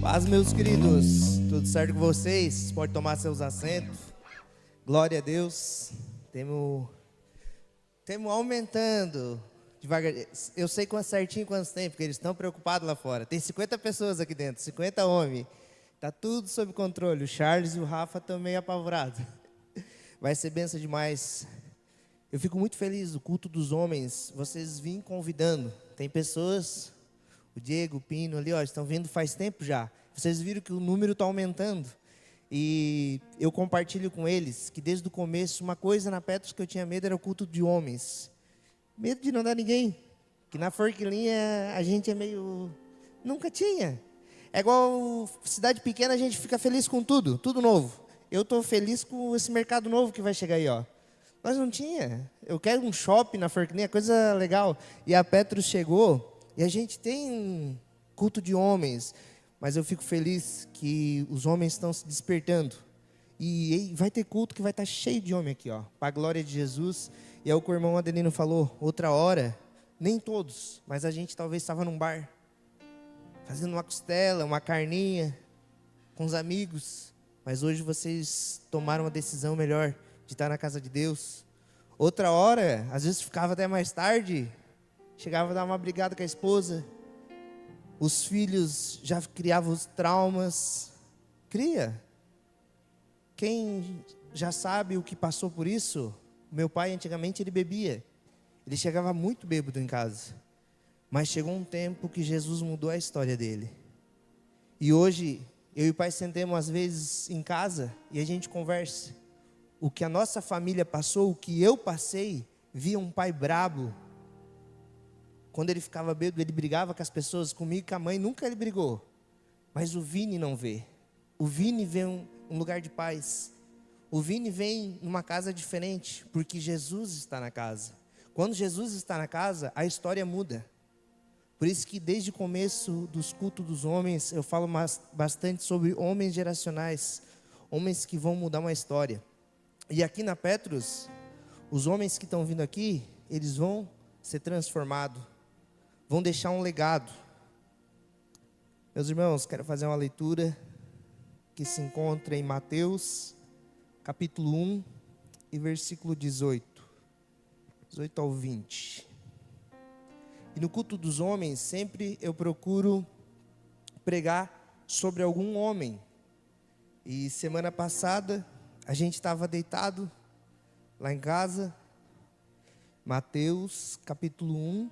Paz, meus queridos, tudo certo com vocês? Pode tomar seus assentos. Glória a Deus. Temos aumentando devagar. Eu sei certinho quantos tem, porque eles estão preocupados lá fora. Tem 50 pessoas aqui dentro, 50 homens. Tá tudo sob controle. O Charles e o Rafa estão meio apavorados. Vai ser benção demais. Eu fico muito feliz, o culto dos homens, vocês vêm convidando. Tem pessoas, o Diego, o Pino ali, ó, estão vindo faz tempo já. Vocês viram que o número está aumentando. E eu compartilho com eles que desde o começo, uma coisa na Petros que eu tinha medo era o culto de homens. Medo de não dar ninguém. Que na Forquilinha a gente é meio... Nunca tinha. É igual cidade pequena, a gente fica feliz com tudo, tudo novo. Eu estou feliz com esse mercado novo que vai chegar aí, ó. Nós não tinha. Eu quero um shopping na Forquilinha, coisa legal. E a Petros chegou e a gente tem um culto de homens. Mas eu fico feliz que os homens estão se despertando. E vai ter culto que vai estar cheio de homem aqui, ó. Para a glória de Jesus. E é o que o irmão Adelino falou. Outra hora, nem todos, mas a gente talvez estava num bar. Fazendo uma costela, uma carninha. Com os amigos. Mas hoje vocês tomaram uma decisão melhor de estar na casa de Deus. Outra hora, às vezes ficava até mais tarde, chegava a dar uma brigada com a esposa, os filhos já criavam os traumas. Cria. Quem já sabe o que passou por isso, meu pai antigamente ele bebia, ele chegava muito bêbado em casa, mas chegou um tempo que Jesus mudou a história dele, e hoje eu e o pai sentamos às vezes em casa e a gente conversa. O que a nossa família passou, o que eu passei, via um pai brabo. Quando ele ficava bêbado, ele brigava com as pessoas, comigo e com a mãe, nunca ele brigou. Mas o Vini não vê. O Vini vê um lugar de paz. O Vini vem numa casa diferente, porque Jesus está na casa. Quando Jesus está na casa, a história muda. Por isso que desde o começo dos cultos dos homens, eu falo bastante sobre homens geracionais, homens que vão mudar uma história. E aqui na Petros, os homens que estão vindo aqui, eles vão ser transformados, vão deixar um legado. Meus irmãos, quero fazer uma leitura que se encontra em Mateus, capítulo 1 e versículo 18 ao 20. E no culto dos homens, sempre eu procuro pregar sobre algum homem. E semana passada, a gente estava deitado lá em casa, Mateus capítulo 1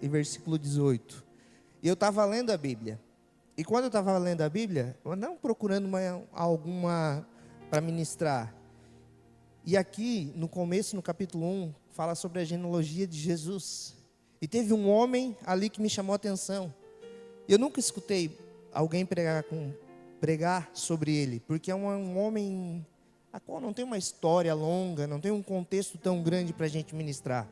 e versículo 18. E eu estava lendo a Bíblia. E quando eu estava lendo a Bíblia, eu não procurando alguma para ministrar. E aqui, no começo, no capítulo 1, fala sobre a genealogia de Jesus. E teve um homem ali que me chamou a atenção. Eu nunca escutei alguém pregar sobre ele, porque é um homem a qual não tem uma história longa, não tem um contexto tão grande para a gente ministrar.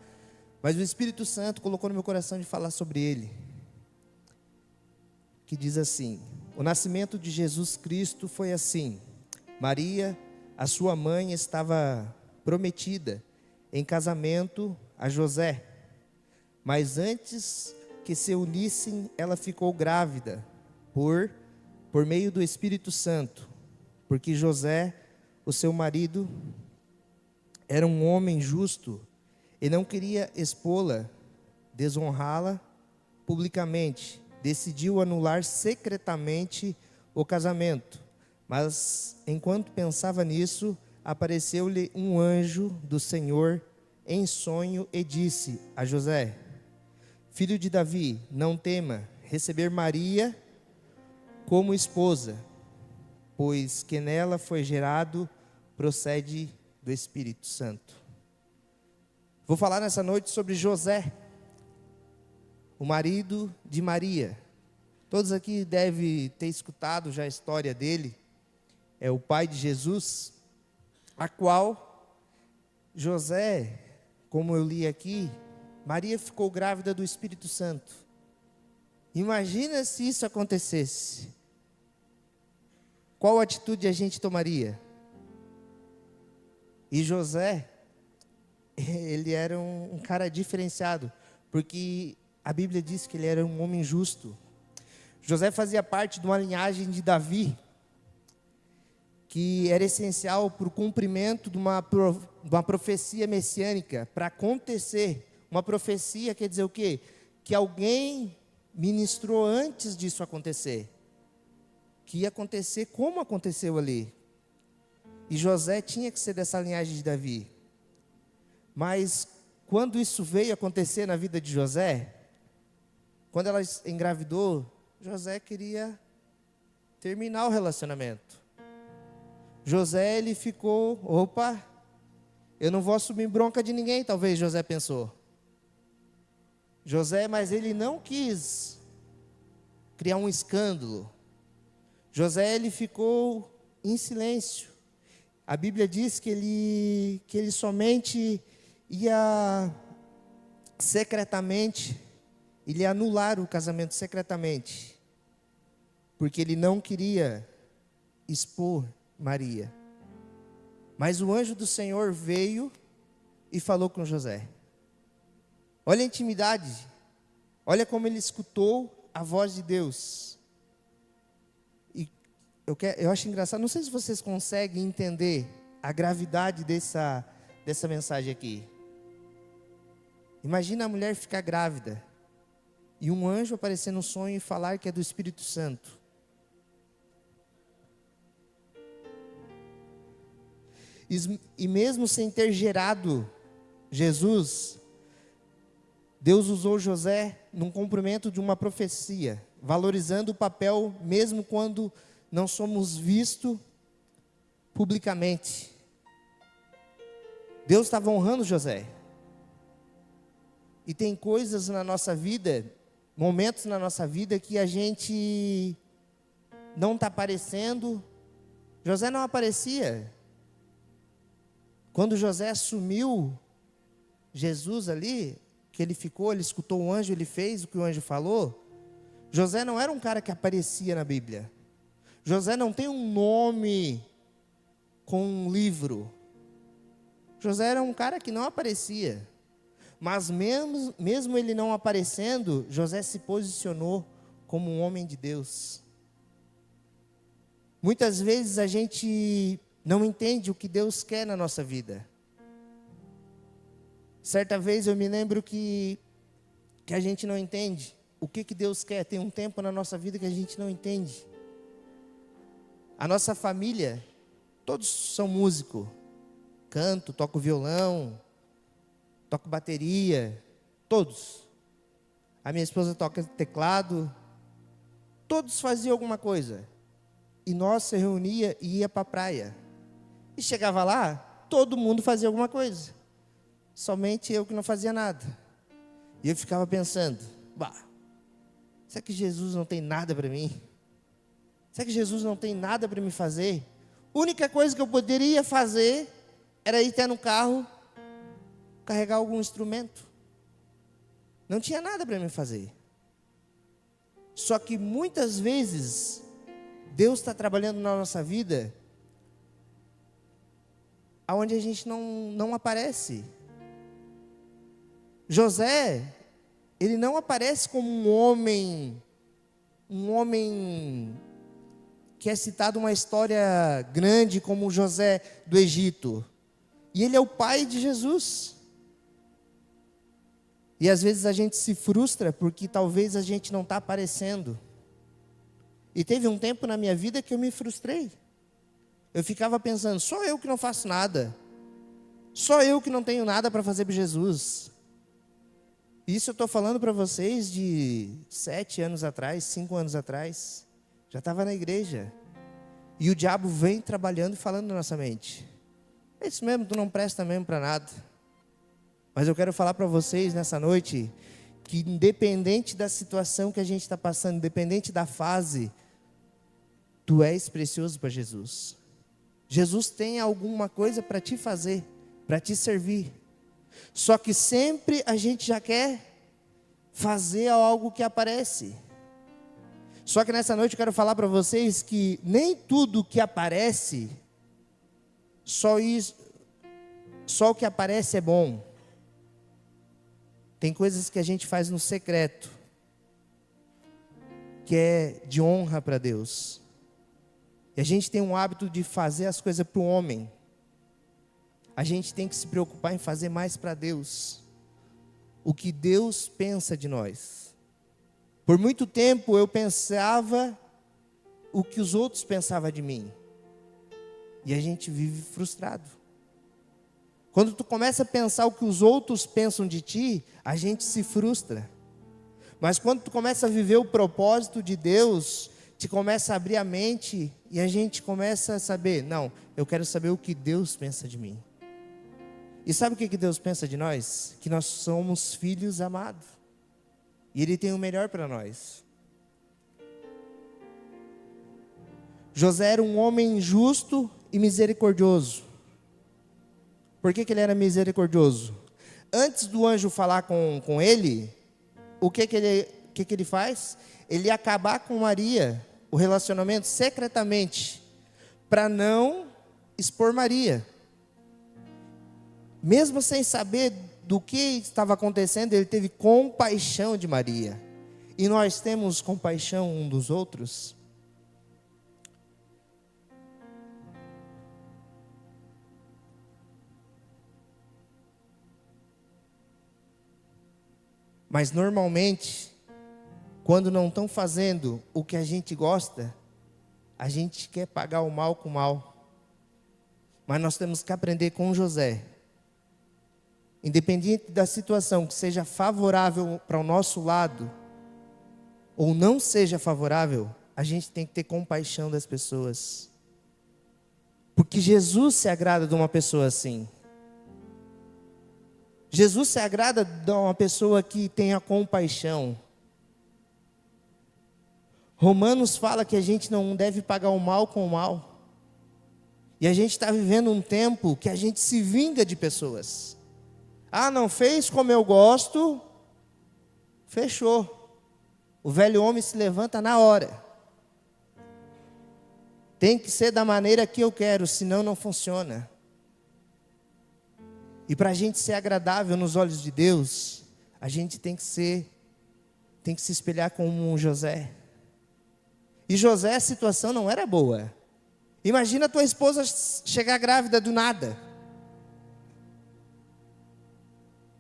Mas o Espírito Santo colocou no meu coração de falar sobre ele. Que diz assim: o nascimento de Jesus Cristo foi assim. Maria, a sua mãe, estava prometida em casamento a José. Mas antes que se unissem, ela ficou grávida por meio do Espírito Santo. Porque José, o seu marido, era um homem justo e não queria expô-la, desonrá-la publicamente. Decidiu anular secretamente o casamento. Mas enquanto pensava nisso, apareceu-lhe um anjo do Senhor em sonho e disse a José: filho de Davi, não tema receber Maria como esposa, pois que nela foi gerado procede do Espírito Santo. Vou falar nessa noite sobre José, o marido de Maria. Todos aqui devem ter escutado já a história dele. É o pai de Jesus, a qual José, como eu li aqui, Maria ficou grávida do Espírito Santo. Imagina se isso acontecesse. Qual atitude a gente tomaria? E José, ele era um cara diferenciado, porque a Bíblia diz que ele era um homem justo. José fazia parte de uma linhagem de Davi, que era essencial para o cumprimento de uma profecia messiânica, para acontecer. Uma profecia quer dizer o quê? Que alguém ministrou antes disso acontecer. Que ia acontecer como aconteceu ali. E José tinha que ser dessa linhagem de Davi. Mas quando isso veio acontecer na vida de José, quando ela engravidou, José queria terminar o relacionamento. José, ele ficou, opa, eu não vou assumir bronca de ninguém, talvez José pensou. José, mas ele não quis criar um escândalo. José, ele ficou em silêncio. A Bíblia diz que ele somente ia secretamente, ele ia anular o casamento secretamente, porque ele não queria expor Maria. Mas o anjo do Senhor veio e falou com José. Olha a intimidade, olha como ele escutou a voz de Deus. E eu acho engraçado, não sei se vocês conseguem entender a gravidade dessa mensagem aqui. Imagina a mulher ficar grávida e um anjo aparecer no sonho e falar que é do Espírito Santo. E mesmo sem ter gerado Jesus, Deus usou José num cumprimento de uma profecia, valorizando o papel mesmo quando não somos vistos publicamente. Deus estava honrando José. E tem coisas na nossa vida, momentos na nossa vida que a gente não está aparecendo. José não aparecia. Quando José assumiu Jesus ali, que ele ficou, ele escutou o anjo, ele fez o que o anjo falou. José não era um cara que aparecia na Bíblia. José não tem um nome com um livro. José era um cara que não aparecia. Mas mesmo ele não aparecendo, José se posicionou como um homem de Deus. Muitas vezes a gente não entende o que Deus quer na nossa vida. Certa vez eu me lembro que a gente não entende o que Deus quer. Tem um tempo na nossa vida que a gente não entende. A nossa família, todos são músicos. Canto, toco violão, toco bateria, todos. A minha esposa toca teclado. Todos faziam alguma coisa. E nós se reunia e ia para a praia. E chegava lá, todo mundo fazia alguma coisa. Somente eu que não fazia nada. E eu ficava pensando, será que Jesus não tem nada para mim? Será que Jesus não tem nada para me fazer? A única coisa que eu poderia fazer era ir até no carro, carregar algum instrumento. Não tinha nada para me fazer. Só que muitas vezes, Deus está trabalhando na nossa vida, aonde a gente não aparece. José, ele não aparece como um homem que é citado uma história grande como José do Egito. E ele é o pai de Jesus. E às vezes a gente se frustra porque talvez a gente não está aparecendo. E teve um tempo na minha vida que eu me frustrei. Eu ficava pensando, só eu que não faço nada. Só eu que não tenho nada para fazer para Jesus. Isso eu estou falando para vocês de 7 anos atrás, 5 anos atrás. Já estava na igreja. E o diabo vem trabalhando e falando na nossa mente. É isso mesmo, tu não presta mesmo para nada. Mas eu quero falar para vocês nessa noite, que independente da situação que a gente está passando, independente da fase, tu és precioso para Jesus. Jesus tem alguma coisa para te fazer, para te servir. Só que sempre a gente já quer fazer algo que aparece. Só que nessa noite eu quero falar para vocês que nem tudo que aparece, só o que aparece é bom. Tem coisas que a gente faz no secreto, que é de honra para Deus. E a gente tem um hábito de fazer as coisas para o homem. A gente tem que se preocupar em fazer mais para Deus. O que Deus pensa de nós. Por muito tempo eu pensava o que os outros pensavam de mim. E a gente vive frustrado. Quando tu começa a pensar o que os outros pensam de ti, a gente se frustra. Mas quando tu começa a viver o propósito de Deus, te começa a abrir a mente e a gente começa a saber, não, eu quero saber o que Deus pensa de mim. E sabe o que Deus pensa de nós? Que nós somos filhos amados. E Ele tem o melhor para nós. José era um homem justo e misericordioso. Por que ele era misericordioso? Antes do anjo falar com ele, o que ele faz? Ele ia acabar com Maria, o relacionamento secretamente, para não expor Maria. Mesmo sem saber do que estava acontecendo, ele teve compaixão de Maria. E nós temos compaixão um dos outros? Mas normalmente, quando não estão fazendo o que a gente gosta, a gente quer pagar o mal com o mal. Mas nós temos que aprender com José. Independente da situação que seja favorável para o nosso lado, ou não seja favorável, a gente tem que ter compaixão das pessoas. Porque Jesus se agrada de uma pessoa assim. Jesus se agrada de uma pessoa que tenha compaixão. Romanos fala que a gente não deve pagar o mal com o mal. E a gente está vivendo um tempo que a gente se vinga de pessoas. Ah, não fez como eu gosto, fechou. O velho homem se levanta na hora. Tem que ser da maneira que eu quero, senão não funciona. E para a gente ser agradável nos olhos de Deus, a gente tem que se espelhar como um José. E José, a situação não era boa. Imagina a tua esposa chegar grávida do nada.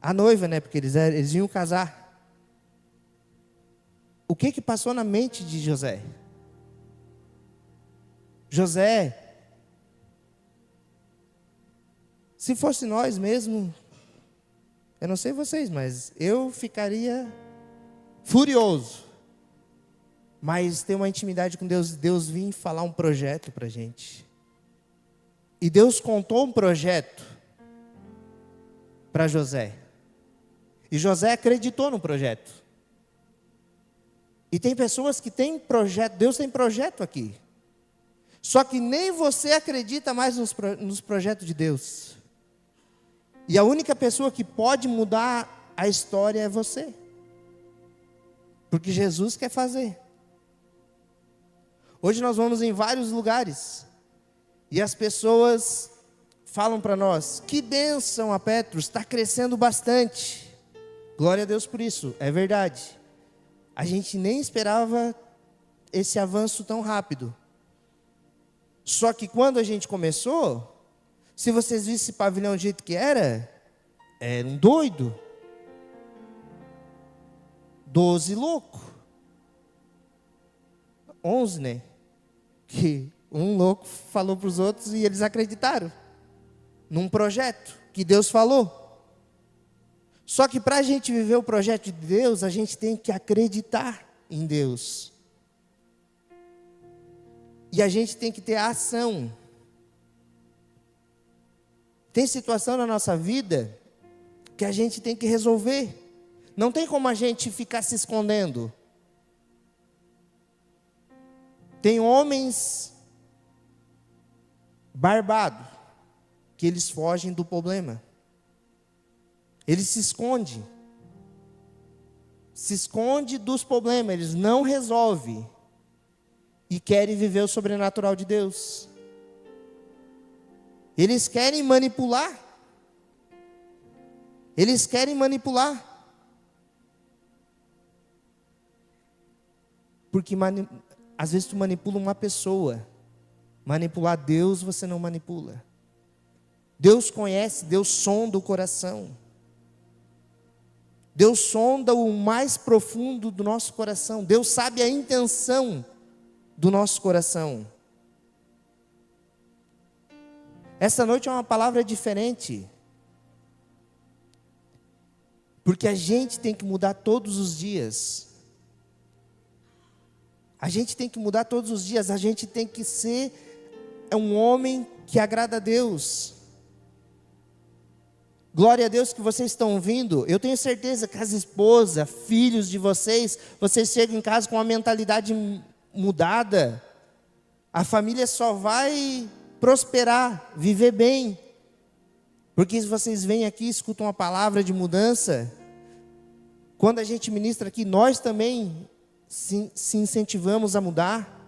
A noiva, né? Porque eles iam casar. O que passou na mente de José? José, se fosse nós mesmo, eu não sei vocês, mas eu ficaria furioso. Mas ter uma intimidade com Deus, Deus vinha falar um projeto para a gente. E Deus contou um projeto para José. E José acreditou no projeto. E tem pessoas que têm projeto, Deus tem projeto aqui. Só que nem você acredita mais nos projetos de Deus. E a única pessoa que pode mudar a história é você. Porque Jesus quer fazer. Hoje nós vamos em vários lugares. E as pessoas falam para nós, que bênção a Petros, está crescendo bastante. Glória a Deus por isso, é verdade. A gente nem esperava esse avanço tão rápido. Só que quando a gente começou, se vocês vissem esse pavilhão do jeito que era um doido. 12 louco. 11, né? Que um louco falou para os outros e eles acreditaram. Num projeto que Deus falou. Só que para a gente viver o projeto de Deus, a gente tem que acreditar em Deus. E a gente tem que ter a ação. Tem situação na nossa vida que a gente tem que resolver. Não tem como a gente ficar se escondendo. Tem homens barbados que eles fogem do problema. Eles se escondem. Se esconde dos problemas, eles não resolvem. E querem viver o sobrenatural de Deus. Eles querem manipular. Eles querem manipular. Porque às vezes tu manipula uma pessoa. Manipular Deus você não manipula. Deus conhece, Deus sonda o coração. Deus sonda o mais profundo do nosso coração. Deus sabe a intenção do nosso coração. Essa noite é uma palavra diferente. Porque a gente tem que mudar todos os dias. A gente tem que mudar todos os dias. A gente tem que ser um homem que agrada a Deus. Glória a Deus que vocês estão ouvindo. Eu tenho certeza que as esposas, filhos de vocês chegam em casa com uma mentalidade mudada. A família só vai prosperar, viver bem. Porque se vocês vêm aqui e escutam uma palavra de mudança, quando a gente ministra aqui, nós também se incentivamos a mudar.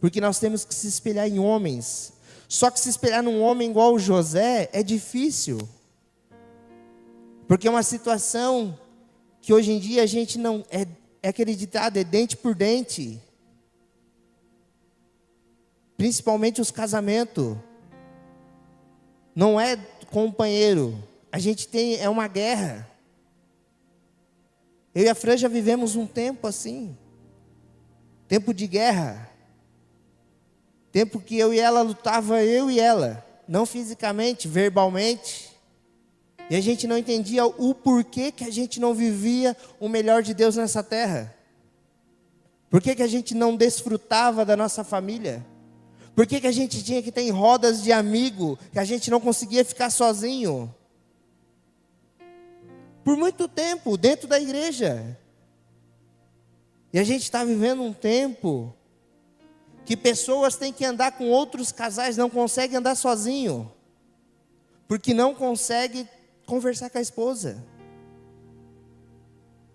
Porque nós temos que se espelhar em homens. Só que se espelhar num homem igual o José é difícil. Porque é uma situação que hoje em dia a gente não... É aquele ditado, é dente por dente. Principalmente os casamentos. Não é companheiro. A gente tem... É uma guerra. Eu e a Fran já vivemos um tempo assim. Tempo de guerra. Tempo que eu e ela lutava, eu e ela. Não fisicamente, verbalmente. E a gente não entendia o porquê que a gente não vivia o melhor de Deus nessa terra. Por que a gente não desfrutava da nossa família? Por que a gente tinha que ter rodas de amigo, que a gente não conseguia ficar sozinho? Por muito tempo, dentro da igreja. E a gente está vivendo um tempo que pessoas têm que andar com outros casais, não conseguem andar sozinho. Porque não consegue conversar com a esposa.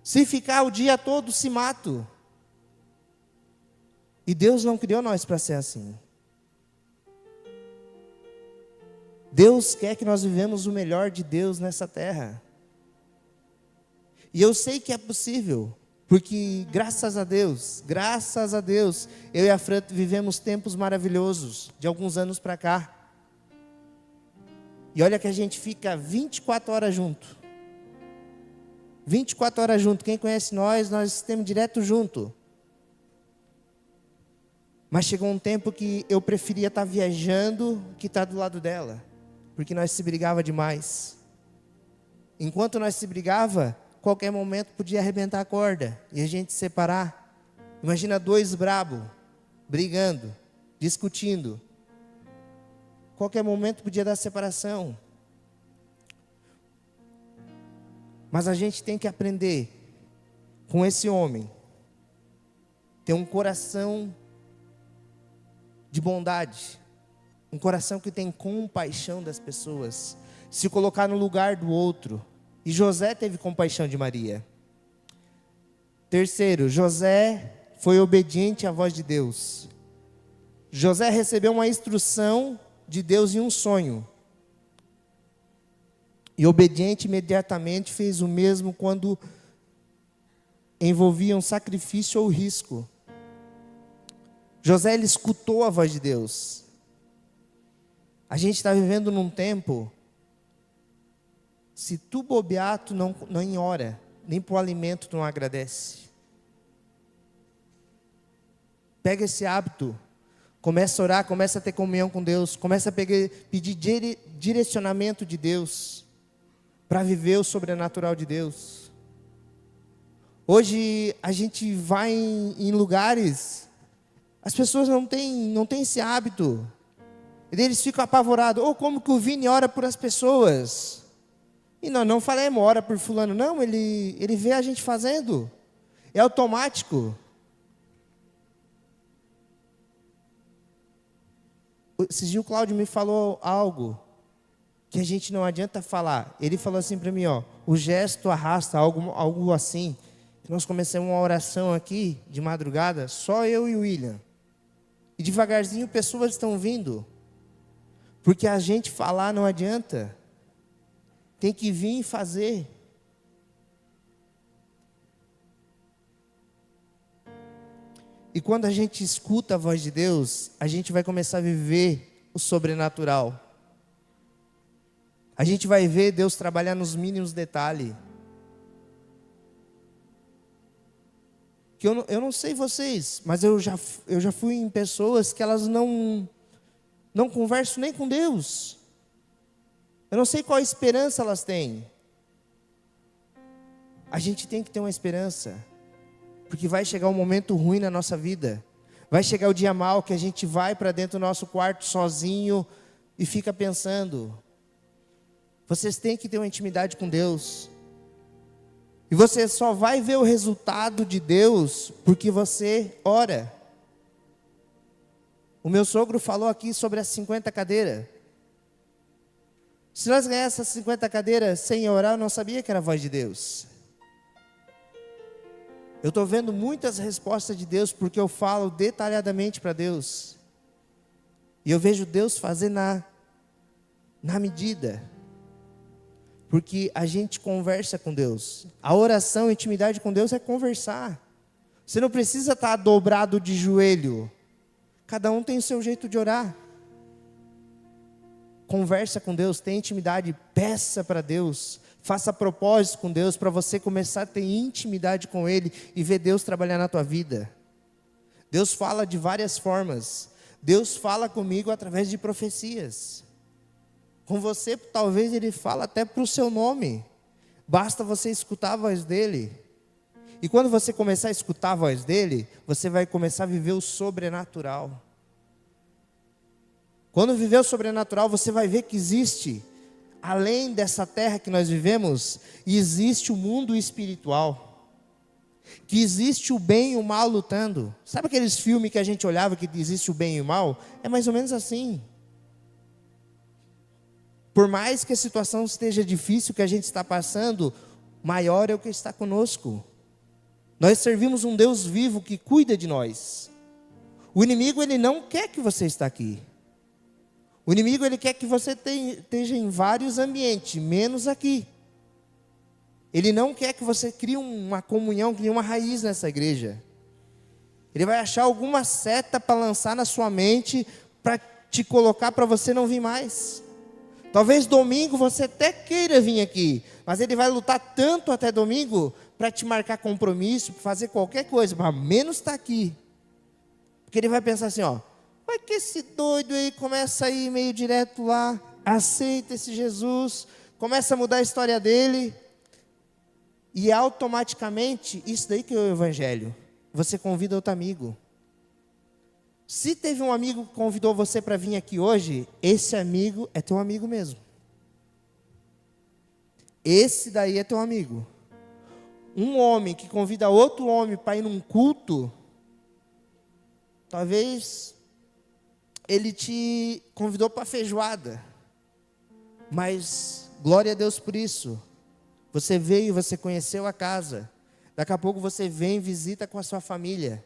Se ficar o dia todo, se mata. E Deus não criou nós para ser assim. Deus quer que nós vivemos o melhor de Deus nessa terra. E eu sei que é possível. Porque graças a Deus, eu e a Fran vivemos tempos maravilhosos, de alguns anos para cá. E olha que a gente fica 24 horas junto. 24 horas junto. Quem conhece nós estamos direto junto. Mas chegou um tempo que eu preferia estar viajando que estar do lado dela. Porque nós se brigava demais. Enquanto nós se brigava, qualquer momento podia arrebentar a corda e a gente se separar. Imagina dois brabos, brigando, discutindo. Qualquer momento podia dar separação. Mas a gente tem que aprender com esse homem. Ter um coração de bondade. Um coração que tem compaixão das pessoas. Se colocar no lugar do outro. E José teve compaixão de Maria. Terceiro, José foi obediente à voz de Deus. José recebeu uma instrução de Deus em um sonho. E obediente imediatamente fez o mesmo quando envolvia um sacrifício ou risco. José, ele escutou a voz de Deus. A gente está vivendo num tempo, se tu bobear, tu não ora, nem para o alimento tu não agradece. Pega esse hábito, começa a orar, começa a ter comunhão com Deus, começa a pedir direcionamento de Deus, para viver o sobrenatural de Deus. Hoje a gente vai em lugares, as pessoas não têm esse hábito, e eles ficam apavorados. Como que o Vini ora por as pessoas? E nós não falamos, ora por fulano. Não, ele vê a gente fazendo. É automático. Esses dias o Cláudio me falou algo que a gente não adianta falar. Ele falou assim para mim, o gesto arrasta, algo assim. Nós começamos uma oração aqui, de madrugada, só eu e o William. E devagarzinho pessoas estão vindo. Porque a gente falar não adianta. Tem que vir e fazer. E quando a gente escuta a voz de Deus, a gente vai começar a viver o sobrenatural. A gente vai ver Deus trabalhar nos mínimos detalhes. Que eu não sei vocês, mas eu já fui em pessoas que elas não conversam nem com Deus. Eu não sei qual esperança elas têm. A gente tem que ter uma esperança, porque vai chegar um momento ruim na nossa vida. Vai chegar o dia mau que a gente vai para dentro do nosso quarto sozinho e fica pensando. Vocês têm que ter uma intimidade com Deus. E você só vai ver o resultado de Deus porque você ora. O meu sogro falou aqui sobre as 50 cadeiras. Se nós ganhássemos essas 50 cadeiras sem orar, eu não sabia que era a voz de Deus. Eu estou vendo muitas respostas de Deus porque eu falo detalhadamente para Deus. E eu vejo Deus fazer na medida. Porque a gente conversa com Deus. A oração, a intimidade com Deus é conversar. Você não precisa estar dobrado de joelho. Cada um tem o seu jeito de orar. Conversa com Deus, tenha intimidade, peça para Deus. Faça propósito com Deus para você começar a ter intimidade com Ele e ver Deus trabalhar na tua vida. Deus fala de várias formas. Deus fala comigo através de profecias. Com você, talvez Ele fala até para o seu nome. Basta você escutar a voz dEle. E quando você começar a escutar a voz dEle, você vai começar a viver o sobrenatural. Quando viver o sobrenatural, você vai ver que existe, além dessa terra que nós vivemos, existe o mundo espiritual. Que existe o bem e o mal lutando. Sabe aqueles filmes que a gente olhava que existe o bem e o mal? É mais ou menos assim. Por mais que a situação esteja difícil, que a gente está passando, maior é o que está conosco. Nós servimos um Deus vivo que cuida de nós. O inimigo, ele não quer que você esteja aqui. O inimigo, ele quer que você esteja em vários ambientes, menos aqui. Ele não quer que você crie uma comunhão, crie uma raiz nessa igreja. Ele vai achar alguma seta para lançar na sua mente, para te colocar para você não vir mais. Talvez domingo você até queira vir aqui, mas ele vai lutar tanto até domingo para te marcar compromisso, para fazer qualquer coisa, mas menos estar aqui. Porque ele vai pensar assim, ó, vai que esse doido aí começa a ir meio direto lá, aceita esse Jesus, começa a mudar a história dele, e automaticamente, isso daí que é o evangelho, você convida outro amigo. Se teve um amigo que convidou você para vir aqui hoje, esse amigo é teu amigo mesmo. Esse daí é teu amigo. Um homem que convida outro homem para ir num culto, talvez ele te convidou para feijoada, mas glória a Deus por isso. Você veio, você conheceu a casa. Daqui a pouco você vem, visita com a sua família.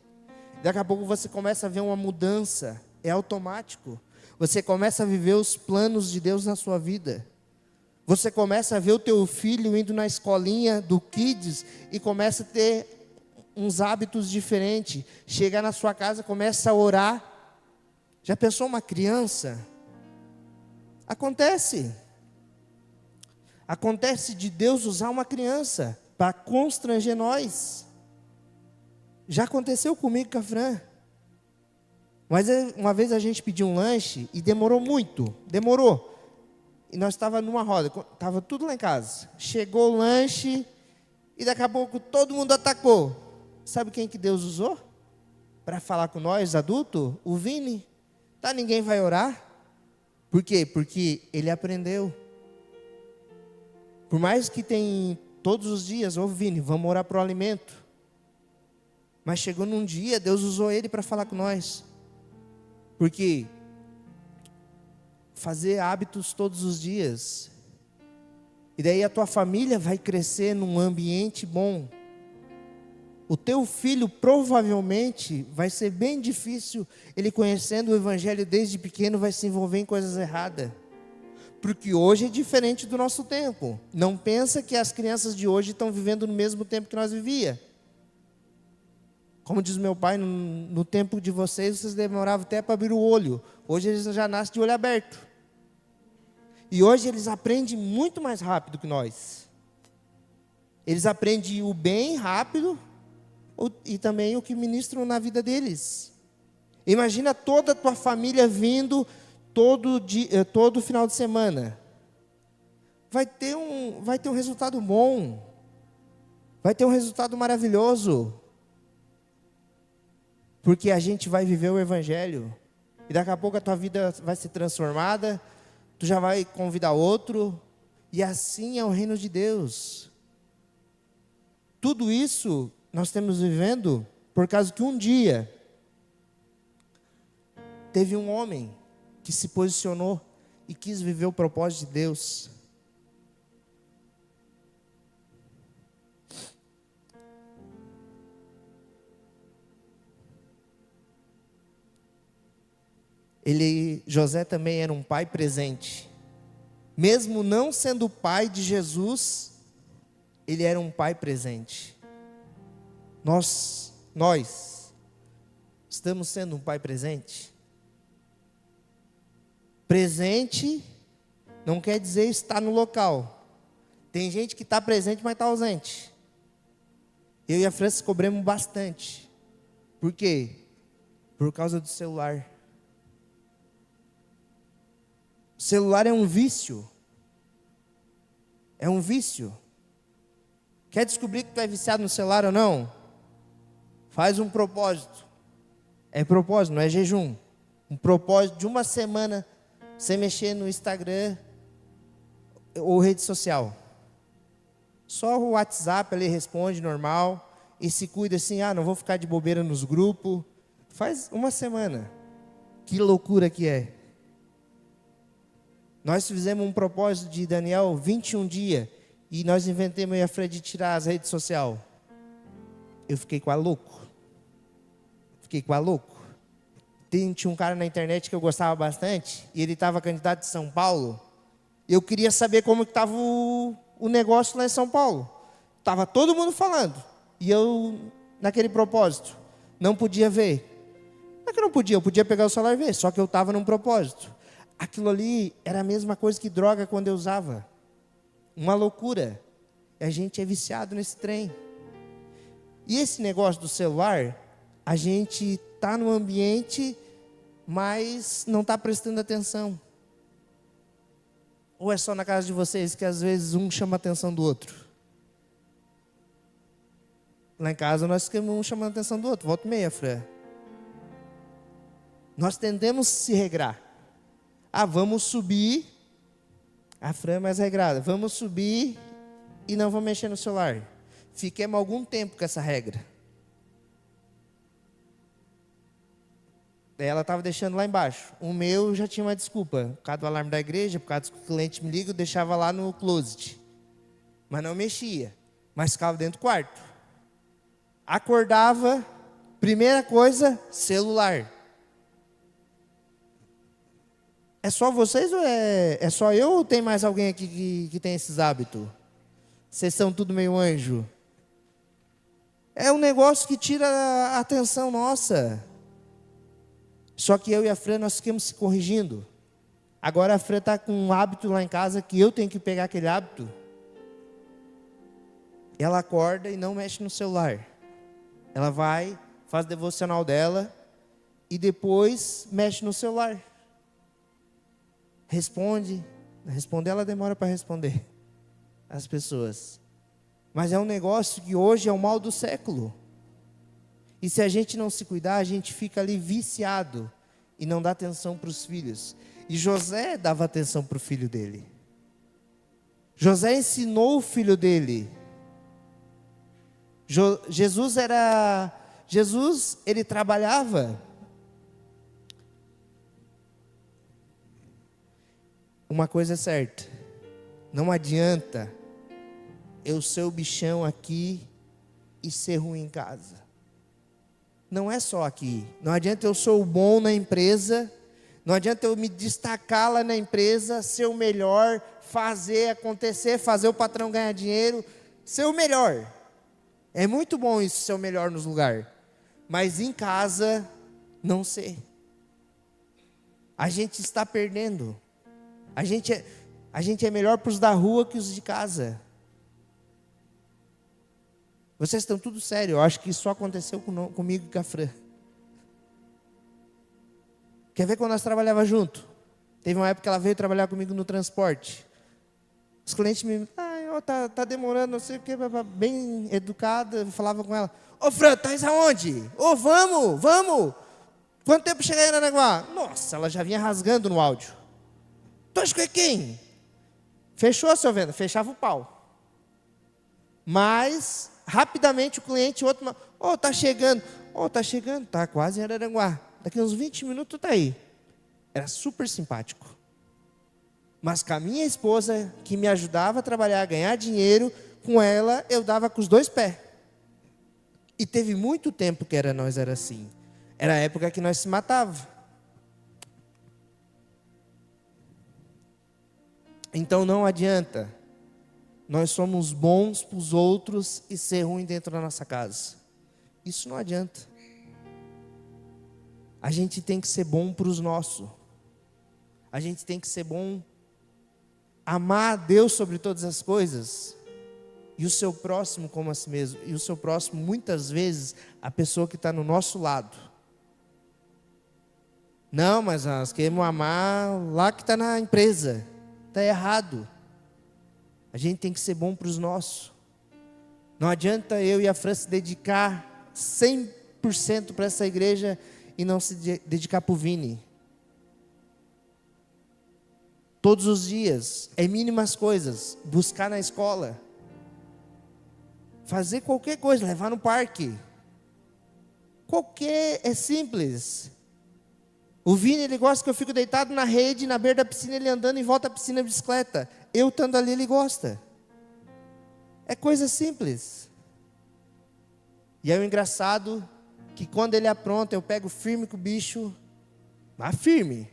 Daqui a pouco você começa a ver uma mudança, é automático. Você começa a viver os planos de Deus na sua vida. Você começa a ver o teu filho indo na escolinha do Kids e começa a ter uns hábitos diferentes. Chega na sua casa, começa a orar. Já pensou uma criança? Acontece. Acontece de Deus usar uma criança para constranger nós. Já aconteceu comigo com a Fran. Mas uma vez a gente pediu um lanche e demorou muito. Demorou. E nós estávamos numa roda. Estava tudo lá em casa. Chegou o lanche e daqui a pouco todo mundo atacou. Sabe quem que Deus usou para falar com nós, adultos? O Vini. Tá, ninguém vai orar. Por quê? Porque ele aprendeu. Por mais que tem todos os dias, ô Vini, vamos orar para o alimento. Mas chegou num dia, Deus usou ele para falar com nós. Porque fazer hábitos todos os dias. E daí a tua família vai crescer num ambiente bom. O teu filho provavelmente vai ser bem difícil, ele conhecendo o evangelho desde pequeno vai se envolver em coisas erradas. Porque hoje é diferente do nosso tempo. Não pensa que as crianças de hoje estão vivendo no mesmo tempo que nós vivíamos. Como diz meu pai, no tempo de vocês demoravam até para abrir o olho. Hoje eles já nascem de olho aberto. E hoje eles aprendem muito mais rápido que nós. Eles aprendem o bem rápido e também o que ministram na vida deles. Imagina toda a tua família vindo todo final de semana. Vai ter um resultado bom. Vai ter um resultado maravilhoso. Porque a gente vai viver o Evangelho. E daqui a pouco a tua vida vai ser transformada. Tu já vai convidar outro. E assim é o reino de Deus. Tudo isso nós estamos vivendo por causa que um dia teve um homem que se posicionou e quis viver o propósito de Deus. José também era um pai presente. Mesmo não sendo pai de Jesus, ele era um pai presente. Nós estamos sendo um pai presente? Presente não quer dizer estar no local. Tem gente que está presente, mas está ausente. Eu e a França cobramos bastante. Por quê? Por causa do celular. O celular é um vício. É um vício. Quer descobrir que tu é viciado no celular ou não? Faz um propósito. É propósito, não é jejum. Um propósito de uma semana sem mexer no Instagram ou rede social. Só o WhatsApp ali responde normal. E se cuida assim, não vou ficar de bobeira nos grupos. Faz uma semana. Que loucura que é. Nós fizemos um propósito de Daniel 21 dias. E nós inventamos a Fred de tirar as redes sociais. Eu fiquei quase louco. Tinha um cara na internet que eu gostava bastante. E ele estava candidato de São Paulo. Eu queria saber como estava o negócio lá em São Paulo. Estava todo mundo falando. E eu, naquele propósito, não podia ver. Não é que eu não podia, eu podia pegar o celular e ver. Só que eu estava num propósito. Aquilo ali era a mesma coisa que droga quando eu usava. Uma loucura. E a gente é viciado nesse trem. E esse negócio do celular, a gente está no ambiente, mas não está prestando atenção. Ou é só na casa de vocês que às vezes um chama a atenção do outro? Lá em casa nós ficamos um chamando a atenção do outro. Volta e meia, Fran. Nós tentamos se regrar. Vamos subir. A Fran é mais regrada. Vamos subir e não vamos mexer no celular. Fiquemos algum tempo com essa regra. Daí ela estava deixando lá embaixo. O meu já tinha uma desculpa. Por causa do alarme da igreja, por causa que o cliente me liga, eu deixava lá no closet. Mas não mexia. Mas ficava dentro do quarto. Acordava, primeira coisa, celular. É só vocês ou é só eu ou tem mais alguém aqui que tem esses hábitos? Vocês são tudo meio anjo. É um negócio que tira a atenção nossa. Só que eu e a Fran, nós ficamos se corrigindo. Agora a Fran está com um hábito lá em casa que eu tenho que pegar aquele hábito. Ela acorda e não mexe no celular. Ela vai, faz o devocional dela e depois mexe no celular. Responder ela demora para responder as pessoas. Mas é um negócio que hoje é o mal do século. E se a gente não se cuidar, a gente fica ali viciado e não dá atenção para os filhos. E José dava atenção para o filho dele. José ensinou o filho dele. Jesus, ele trabalhava. Uma coisa é certa, não adianta eu ser o bichão aqui e ser ruim em casa. Não é só aqui. Não adianta eu ser o bom na empresa, não adianta eu me destacar lá na empresa, ser o melhor, fazer acontecer, fazer o patrão ganhar dinheiro, ser o melhor. É muito bom isso, ser o melhor nos lugares. mas em casa, não sei. A gente está perdendo. A gente é melhor para os da rua que os de casa. Vocês estão tudo sério. Eu acho que isso só aconteceu comigo e com a Fran. Quer ver quando nós trabalhávamos junto? Teve uma época que ela veio trabalhar comigo no transporte. Os clientes me... tá demorando, não sei o que, bem educada. Eu falava com ela: ô Fran, tá aonde? Ô, vamos. Quanto tempo chegar em Aranaguá? Nossa, ela já vinha rasgando no áudio. Tu acha que é quem? Fechou, seu venda? Fechava o pau. Mas, rapidamente o cliente, outro... tá chegando. Tá chegando, tá quase em Araranguá. Daqui uns 20 minutos tá aí. Era super simpático. Mas com a minha esposa, que me ajudava a trabalhar, a ganhar dinheiro, com ela eu dava com os dois pés. E teve muito tempo que nós era assim. Era a época que nós se matava. Então não adianta nós somos bons para os outros e ser ruim dentro da nossa casa. Isso não adianta. A gente tem que ser bom para os nossos. A gente tem que ser bom, amar a Deus sobre todas as coisas, e o seu próximo como a si mesmo. E o seu próximo, muitas vezes, a pessoa que está no nosso lado. Não, mas nós queremos amar lá que está na empresa. Está errado. A gente tem que ser bom para os nossos. Não adianta eu e a Fran se dedicar 100% para essa igreja e não se dedicar para o Vini. Todos os dias, é mínimas coisas, buscar na escola, fazer qualquer coisa, levar no parque. É simples. O Vini, ele gosta que eu fico deitado na rede, na beira da piscina, ele andando em volta da piscina de bicicleta. Eu estando ali, ele gosta. É coisa simples. E é o engraçado que quando ele apronta, eu pego firme com o bicho, mas firme.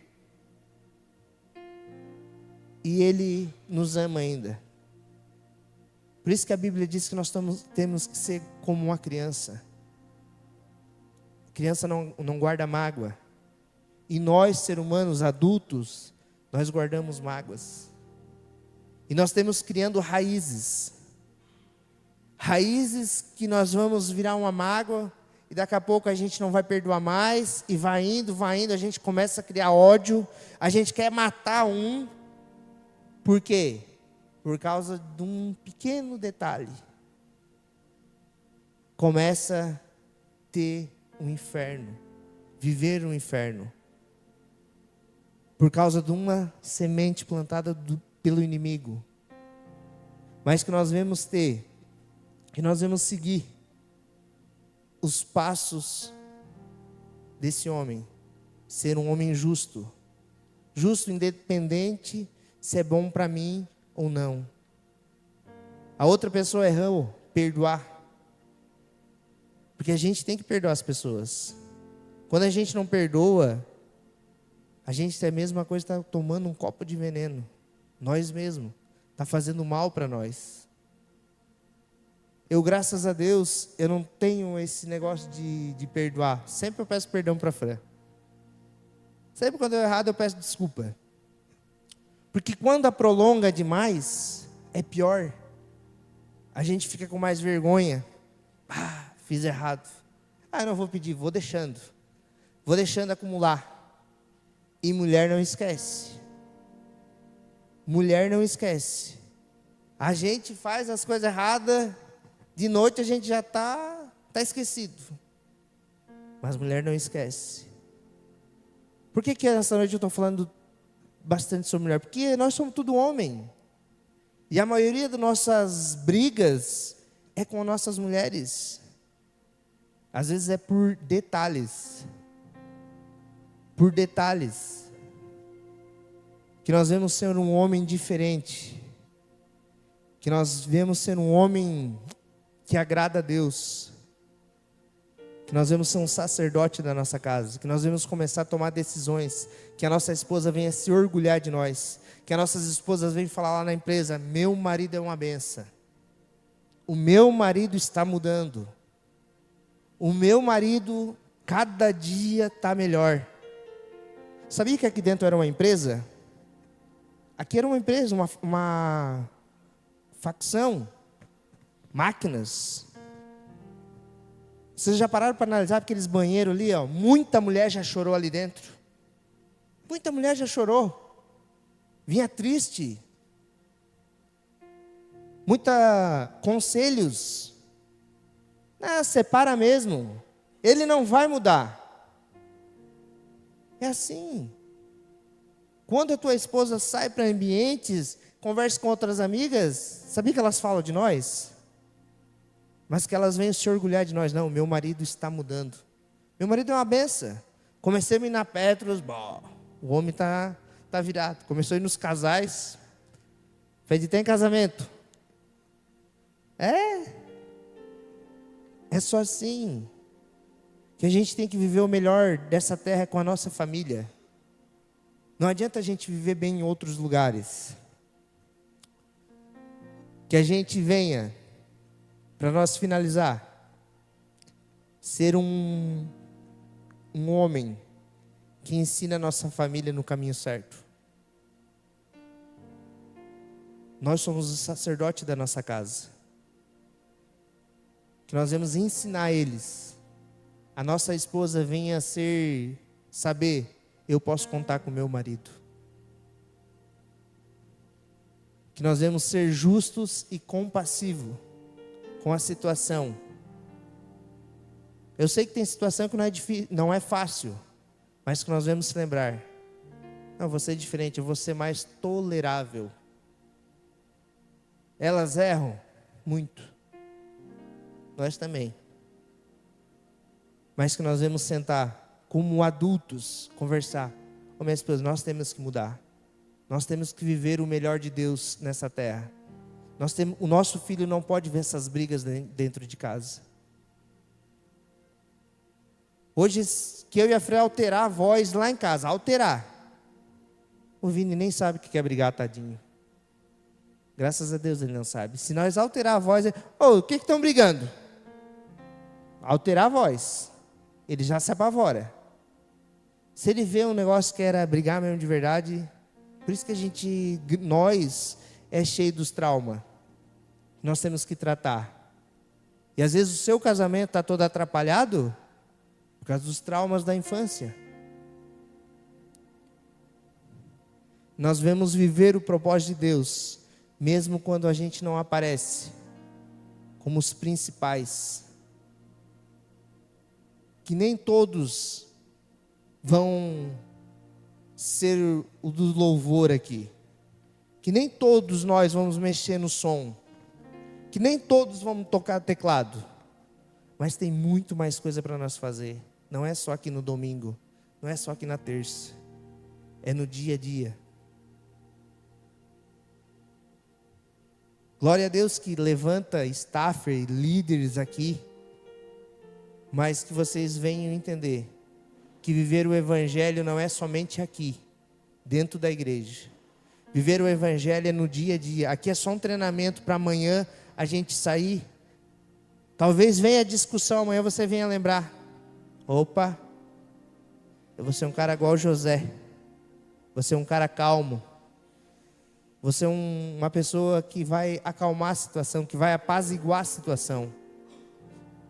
E ele nos ama ainda. Por isso que a Bíblia diz que nós temos que ser como uma criança. A criança não guarda mágoa. E nós, seres humanos, adultos, nós guardamos mágoas. E nós temos criando raízes. Raízes que nós vamos virar uma mágoa, e daqui a pouco a gente não vai perdoar mais, e vai indo, a gente começa a criar ódio, a gente quer matar um. Por quê? Por causa de um pequeno detalhe. Começa a ter um inferno, viver um inferno. Por causa de uma semente plantada pelo inimigo. Mas que nós vamos ter, que nós vamos seguir os passos desse homem. Ser um homem justo. Justo, independente se é bom para mim ou não. A outra pessoa errou, perdoar. Porque a gente tem que perdoar as pessoas. Quando a gente não perdoa, a gente é a mesma coisa que está tomando um copo de veneno. Nós mesmos. Está fazendo mal para nós. Eu, graças a Deus, eu não tenho esse negócio de perdoar. Sempre eu peço perdão para a Fran. Sempre quando eu errado, eu peço desculpa. Porque quando prolonga demais, é pior. A gente fica com mais vergonha. Fiz errado. Eu não vou pedir, vou deixando. Vou deixando acumular. E mulher não esquece. Mulher não esquece. A gente faz as coisas erradas, de noite a gente já está esquecido. Mas mulher não esquece. Por que essa noite eu estou falando bastante sobre mulher? Porque nós somos tudo homem. E a maioria das nossas brigas é com nossas mulheres. Às vezes é por detalhes. Por detalhes. Que nós vemos ser um homem diferente. Que nós vemos ser um homem que agrada a Deus. Que nós vemos ser um sacerdote da nossa casa. Que nós vemos começar a tomar decisões. Que a nossa esposa venha se orgulhar de nós. Que as nossas esposas venham falar lá na empresa: meu marido é uma benção. O meu marido está mudando. O meu marido, cada dia está melhor. Sabia que aqui dentro era uma empresa? Aqui era uma empresa, uma facção, máquinas. Vocês já pararam para analisar aqueles banheiros ali, ó? Muita mulher já chorou ali dentro. Muita mulher já chorou. Vinha triste. Muita conselhos. Separa mesmo. Ele não vai mudar. É assim. Quando a tua esposa sai para ambientes, conversa com outras amigas, sabia que elas falam de nós? Mas que elas venham se orgulhar de nós. Não, meu marido está mudando. Meu marido é uma benção. Comecei a ir na Petros, o homem está virado. Começou a ir nos casais. Fez de tem casamento. É só assim que a gente tem que viver o melhor dessa terra com a nossa família. Não adianta a gente viver bem em outros lugares. Que a gente venha, para nós finalizar, ser um homem que ensina a nossa família no caminho certo. Nós somos o sacerdote da nossa casa. Que nós vamos ensinar eles. A nossa esposa venha a saber, eu posso contar com meu marido. Que nós vamos ser justos e compassivos com a situação. Eu sei que tem situação que não é fácil, mas que nós vamos se lembrar. Não, eu vou ser diferente, eu vou ser mais tolerável. Elas erram muito. Nós também. Mas que nós vamos sentar como adultos, conversar. Minha esposa, nós temos que mudar. Nós temos que viver o melhor de Deus nessa terra. O nosso filho não pode ver essas brigas dentro de casa. Hoje, que eu e a Freia alterar a voz lá em casa, alterar. O Vini nem sabe o que é brigar, tadinho. Graças a Deus ele não sabe. Se nós alterar a voz, o que estão brigando? Alterar a voz. Ele já se apavora. Se ele vê um negócio que era brigar mesmo de verdade, por isso que nós é cheio dos traumas. Nós temos que tratar. E às vezes o seu casamento está todo atrapalhado por causa dos traumas da infância. Nós vamos viver o propósito de Deus, mesmo quando a gente não aparece como os principais. Que nem todos vão ser o do louvor aqui. Que nem todos nós vamos mexer no som. Que nem todos vamos tocar teclado. Mas tem muito mais coisa para nós fazer. Não é só aqui no domingo. Não é só aqui na terça. É no dia a dia. Glória a Deus que levanta staffer, líderes aqui. Mas que vocês venham entender que viver o Evangelho não é somente aqui, dentro da igreja. Viver o Evangelho é no dia a dia. Aqui é só um treinamento para amanhã a gente sair. Talvez venha a discussão, amanhã você venha lembrar. Opa, eu vou ser um cara igual o José. Vou ser um cara calmo. Vou ser uma pessoa que vai acalmar a situação, que vai apaziguar a situação.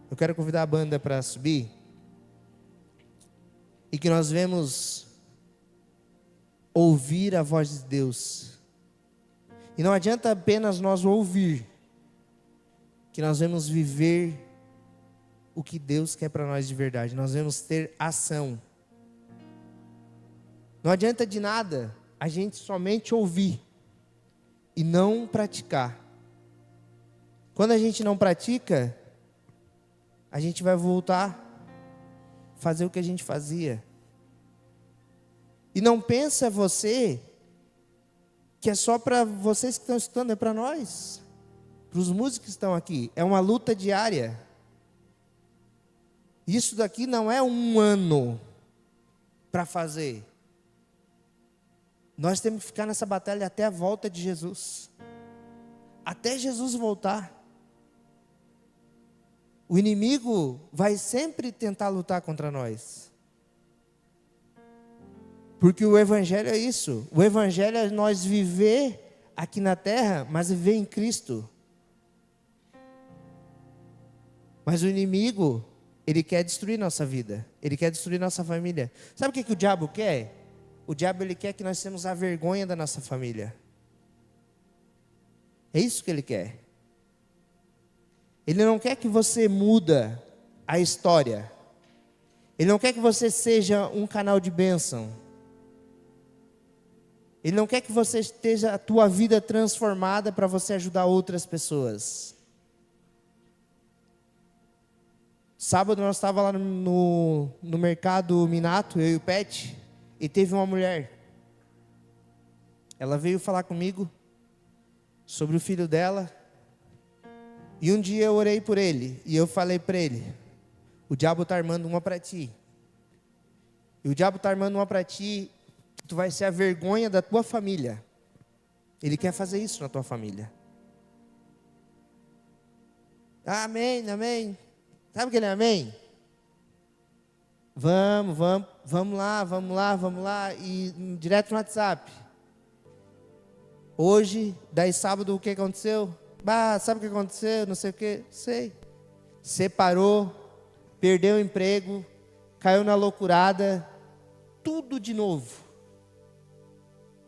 Eu quero convidar a banda para subir. E que nós vemos ouvir a voz de Deus. E não adianta apenas nós ouvir. Que nós vamos viver o que Deus quer para nós de verdade. Nós vamos ter ação. Não adianta de nada a gente somente ouvir e não praticar. Quando a gente não pratica, a gente vai voltar a fazer o que a gente fazia. E não pensa você que é só para vocês que estão escutando, é para nós, para os músicos que estão aqui. É uma luta diária. Isso daqui não é um ano para fazer. Nós temos que ficar nessa batalha até a volta de Jesus. Até Jesus voltar. O inimigo vai sempre tentar lutar contra nós. Porque o Evangelho é isso. O Evangelho é nós viver aqui na terra, mas viver em Cristo. Mas o inimigo, ele quer destruir nossa vida. Ele quer destruir nossa família. Sabe o que o diabo quer? O diabo, ele quer que nós tenhamos a vergonha da nossa família. É isso que ele quer. Ele não quer que você muda a história. Ele não quer que você seja um canal de bênção. Ele não quer que você esteja a tua vida transformada para você ajudar outras pessoas. Sábado nós estávamos lá no mercado Minato, eu e o Pet, e teve uma mulher. Ela veio falar comigo sobre o filho dela. E um dia eu orei por ele, e eu falei para ele: o diabo está armando uma para ti. E o diabo está armando uma para ti, tu vai ser a vergonha da tua família. Ele quer fazer isso na tua família. Amém, amém. Sabe aquele amém? Vamos lá. E direto no WhatsApp. Hoje, daí sábado, o que aconteceu? Sabe o que aconteceu? Não sei o que. Sei. Separou, perdeu o emprego, caiu na loucurada, tudo de novo.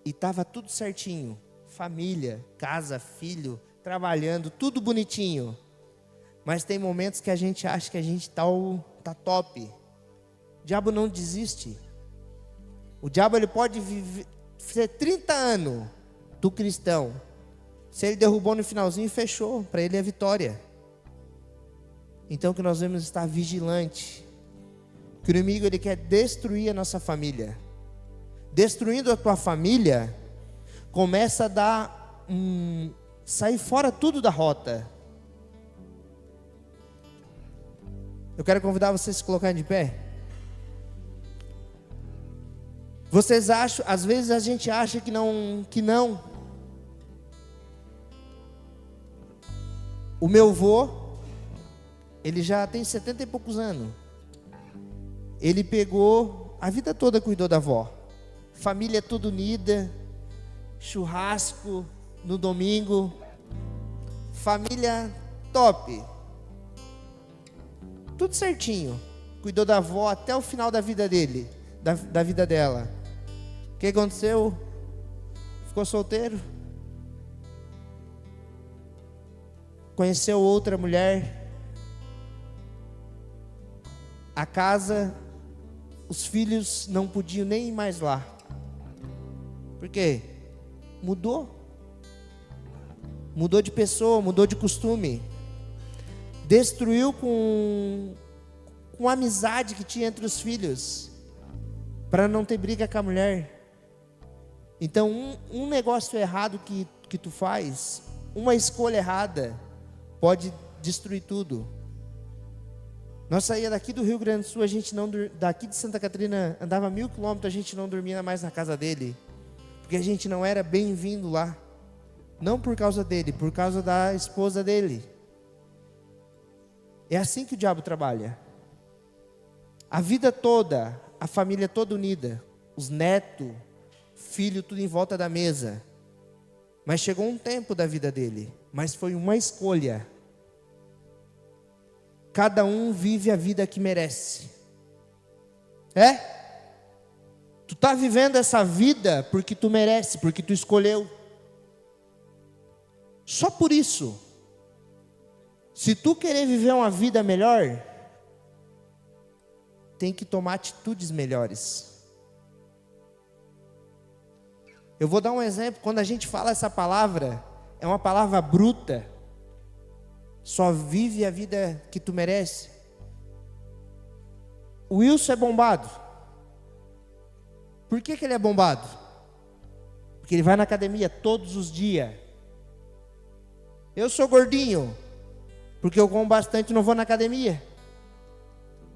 E estava tudo certinho. Família, casa, filho, trabalhando, tudo bonitinho. Mas tem momentos que a gente acha que a gente tá top. O diabo não desiste. O diabo, ele pode ser 30 anos do cristão. Se ele derrubou no finalzinho, fechou. Para ele é vitória. Então que nós devemos estar vigilantes. Que o inimigo, ele quer destruir a nossa família. Destruindo a tua família, começa a dar sair fora tudo da rota. Eu quero convidar vocês a se colocarem de pé. Vocês acham, às vezes a gente acha que não. O meu avô, ele já tem 70 e poucos anos. Ele pegou, a vida toda cuidou da avó. Família toda unida, churrasco no domingo, família top. Tudo certinho. Cuidou da avó até o final da vida dele, da vida dela. O que aconteceu? Ficou solteiro. Conheceu outra mulher. A casa, os filhos não podiam nem ir mais lá. Por quê? Mudou. Mudou de pessoa, mudou de costume. Destruiu com a amizade que tinha entre os filhos, para não ter briga com a mulher. Então um negócio errado que tu faz, uma escolha errada, pode destruir tudo. Nós saía daqui do Rio Grande do Sul, daqui de Santa Catarina, andava 1000 quilômetros, a gente não dormia mais na casa dele, porque a gente não era bem-vindo lá. Não por causa dele, por causa da esposa dele. É assim que o diabo trabalha. A vida toda, a família toda unida, os netos, filho, tudo em volta da mesa. Mas chegou um tempo da vida dele, mas foi uma escolha. Cada um vive a vida que merece. Tu está vivendo essa vida porque tu merece, porque tu escolheu. Só por isso. Se tu querer viver uma vida melhor, tem que tomar atitudes melhores. Eu vou dar um exemplo. Quando a gente fala essa palavra, é uma palavra bruta. Só vive a vida que tu merece. O Wilson é bombado. Por que ele é bombado? Porque ele vai na academia todos os dias. Eu sou gordinho, porque eu como bastante e não vou na academia.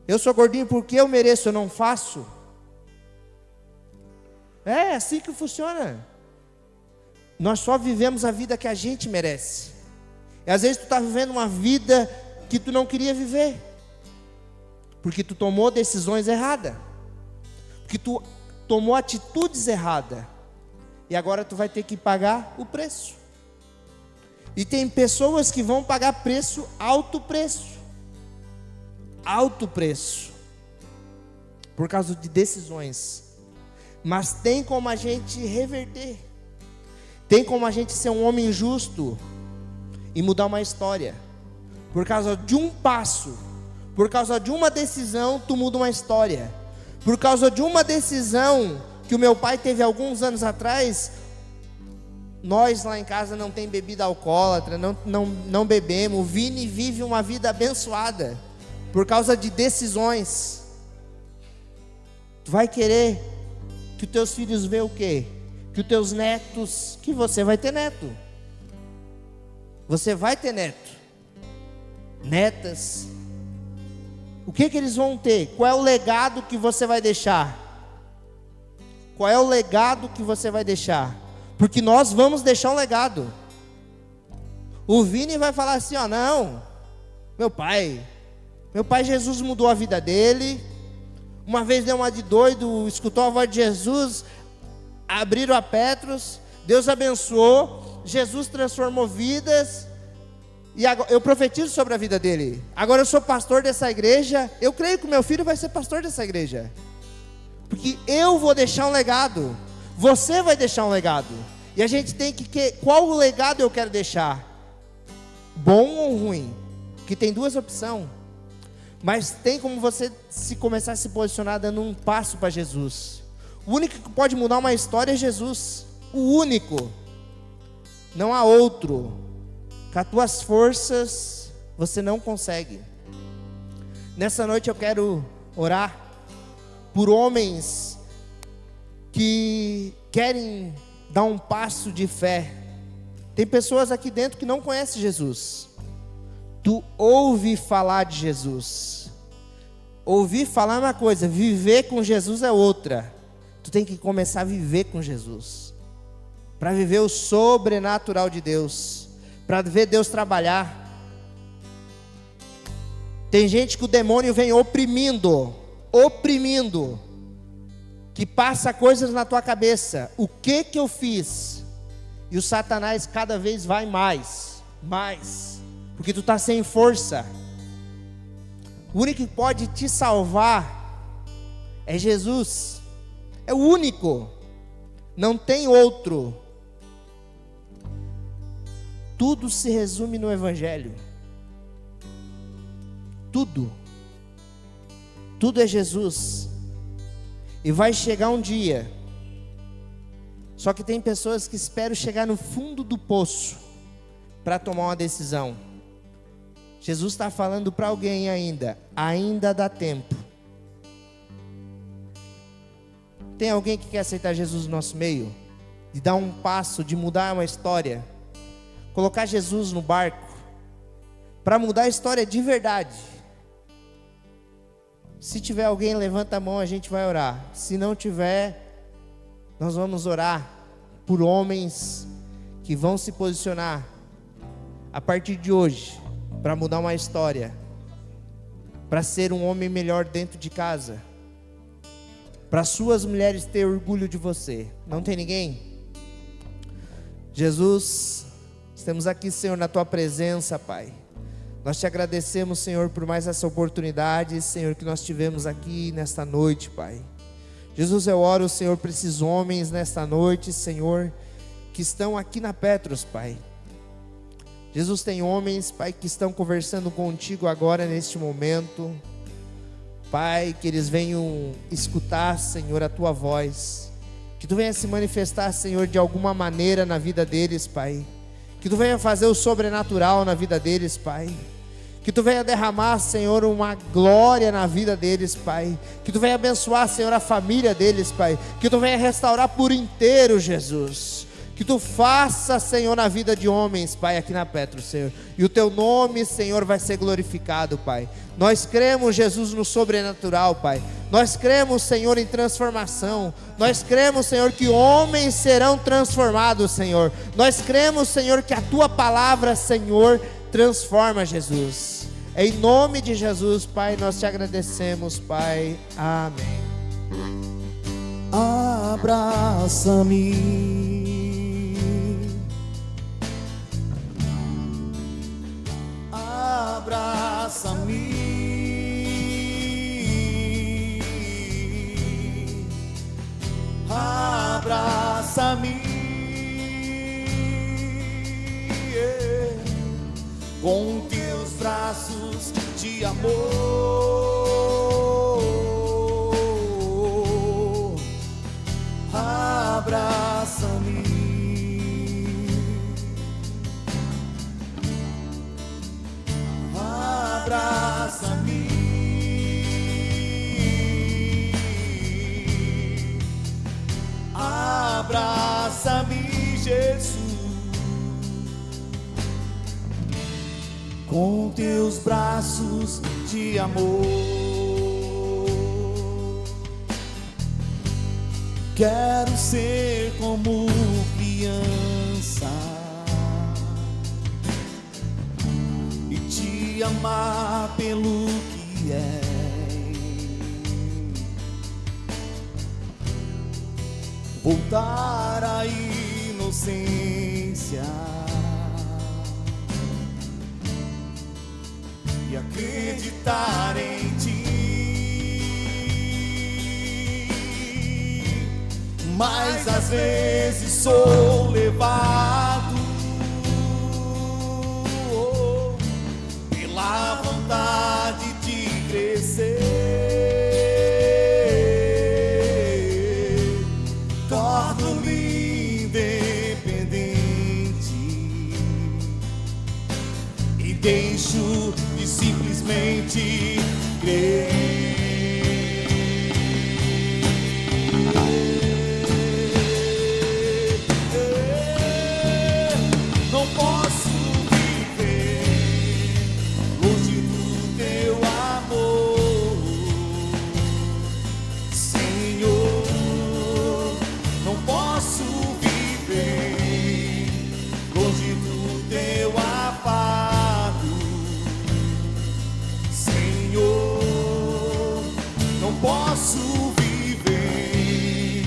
Eu sou gordinho porque eu mereço, eu não faço. É assim que funciona. Nós só vivemos a vida que a gente merece. E às vezes tu está vivendo uma vida que tu não queria viver, porque tu tomou decisões erradas, porque tu tomou atitudes erradas, e agora tu vai ter que pagar o preço. E tem pessoas que vão pagar alto preço, por causa de decisões. Mas tem como a gente reverter, tem como a gente ser um homem justo e mudar uma história. Por causa de um passo, por causa de uma decisão, tu muda uma história. Por causa de uma decisão que o meu pai teve alguns anos atrás, nós lá em casa não tem bebida alcoólatra, não bebemos. O Vini vive uma vida abençoada por causa de decisões. Tu vai querer que os teus filhos vejam o quê? Que os teus netos, que você vai ter neto. Você vai ter neto, netas. O que eles vão ter? Qual é o legado que você vai deixar? Qual é o legado que você vai deixar? Porque nós vamos deixar um legado. O Vini vai falar assim, ó, não, meu pai Jesus mudou a vida dele. Uma vez deu uma de doido, escutou a voz de Jesus, abriram a Petros, Deus abençoou, Jesus transformou vidas, e agora, eu profetizo sobre a vida dele. Agora eu sou pastor dessa igreja, eu creio que o meu filho vai ser pastor dessa igreja, porque eu vou deixar um legado, você vai deixar um legado, e a gente tem que qual o legado eu quero deixar? Bom ou ruim? Que tem duas opções. Mas tem como você começar a se posicionar dando um passo para Jesus. O único que pode mudar uma história é Jesus. O único. Não há outro. Com as tuas forças você não consegue. Nessa noite eu quero orar por homens que querem dar um passo de fé. Tem pessoas aqui dentro que não conhecem Jesus. Tu ouve falar de Jesus. Ouvir falar é uma coisa, viver com Jesus é outra. Tu tem que começar a viver com Jesus, para viver o sobrenatural de Deus, para ver Deus trabalhar. Tem gente que o demônio vem oprimindo, que passa coisas na tua cabeça. O que eu fiz? E o Satanás cada vez vai mais, porque tu está sem força. O único que pode te salvar é Jesus. É o único. Não tem outro. Tudo se resume no Evangelho. Tudo é Jesus. E vai chegar um dia. Só que tem pessoas que esperam chegar no fundo do poço para tomar uma decisão. Jesus está falando para alguém ainda dá tempo. Tem alguém que quer aceitar Jesus no nosso meio? De dar um passo, de mudar uma história? Colocar Jesus no barco? Para mudar a história de verdade? Se tiver alguém, levanta a mão, a gente vai orar. Se não tiver, nós vamos orar por homens que vão se posicionar a partir de hoje, para mudar uma história, para ser um homem melhor dentro de casa, para suas mulheres ter orgulho de você. Não tem ninguém? Jesus, estamos aqui, Senhor, na Tua presença, Pai. Nós Te agradecemos, Senhor, por mais essa oportunidade, Senhor, que nós tivemos aqui nesta noite, Pai. Jesus, eu oro, Senhor, por esses homens nesta noite, Senhor, que estão aqui na Petros, Pai. Jesus, tem homens, Pai, que estão conversando contigo agora neste momento. Pai, que eles venham escutar, Senhor, a Tua voz. Que Tu venha se manifestar, Senhor, de alguma maneira na vida deles, Pai. Que Tu venha fazer o sobrenatural na vida deles, Pai. Que Tu venha derramar, Senhor, uma glória na vida deles, Pai. Que Tu venha abençoar, Senhor, a família deles, Pai. Que Tu venha restaurar por inteiro, Jesus. Que Tu faça, Senhor, na vida de homens, Pai, aqui na Petros, Senhor. E o Teu nome, Senhor, vai ser glorificado, Pai. Nós cremos, Jesus, no sobrenatural, Pai. Nós cremos, Senhor, em transformação. Nós cremos, Senhor, que homens serão transformados, Senhor. Nós cremos, Senhor, que a Tua palavra, Senhor, transforma, Jesus. Em nome de Jesus, Pai, nós te agradecemos, Pai. Amém. Abraça-me, abraça-me, abraça-me, com teus braços de amor. Abraça-me, abraça-me, abraça-me, Jesus, com teus braços de amor. Quero ser como criança e te amar pelo que é. Voltar à inocência e acreditar em ti. Mas às vezes sou levado pela vontade de crescer. Torno-me independente e deixo de simplesmente crer. Posso viver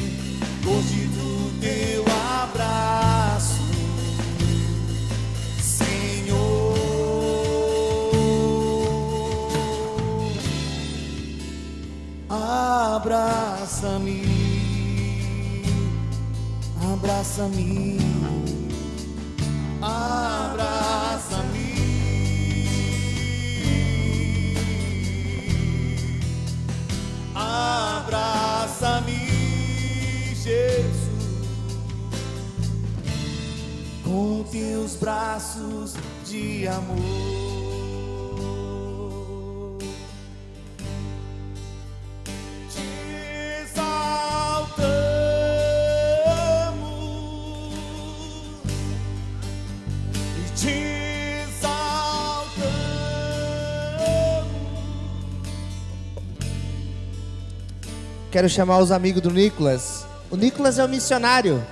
longe do teu abraço, Senhor. Abraça-me, abraça-me, abraça-me. Abraça-me, Jesus, com teus braços de amor. Te exaltamos e te Quero chamar os amigos do Nicolas. O Nicolas é um missionário.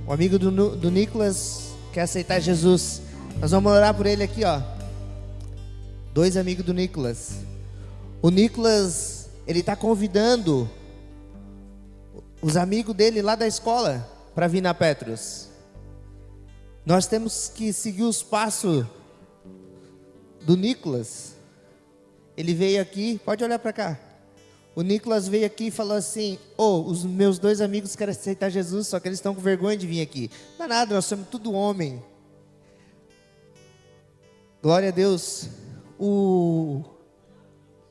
O amigo do Nicolas quer aceitar Jesus. Nós vamos orar por ele aqui, ó. 2 amigos do Nicolas. O Nicolas, ele está convidando os amigos dele lá da escola para vir na Petrus. Nós temos que seguir os passos do Nicolas. Ele veio aqui, pode olhar para cá. O Nicolas veio aqui e falou assim: os meus 2 amigos querem aceitar Jesus, só que eles estão com vergonha de vir aqui. Não é nada, nós somos tudo homem. Glória a Deus.